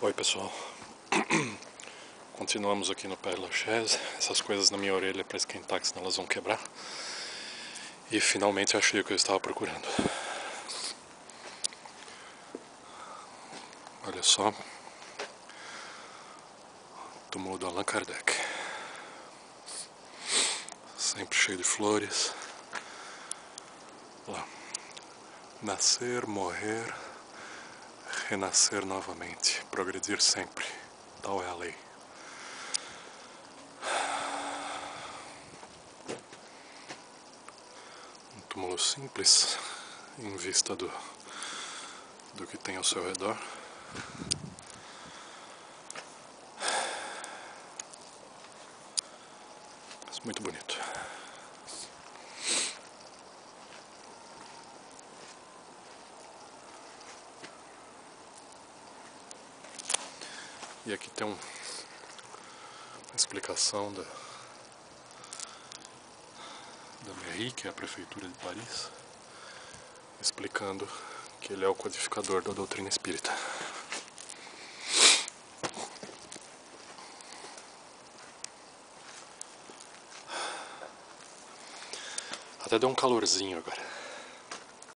Oi pessoal, continuamos aqui no Père Lachaise. Essas coisas na minha orelha para esquentar, que senão elas vão quebrar. E finalmente achei o que eu estava procurando. Olha só, túmulo do Allan Kardec, sempre cheio de flores. Lá, nascer, morrer, renascer novamente, progredir sempre, tal é a lei. Um túmulo simples, em vista do que tem ao seu redor. Mas muito bonito. E aqui tem uma explicação da Mairie, que é a prefeitura de Paris, explicando que ele é o codificador da doutrina espírita. Até deu um calorzinho agora.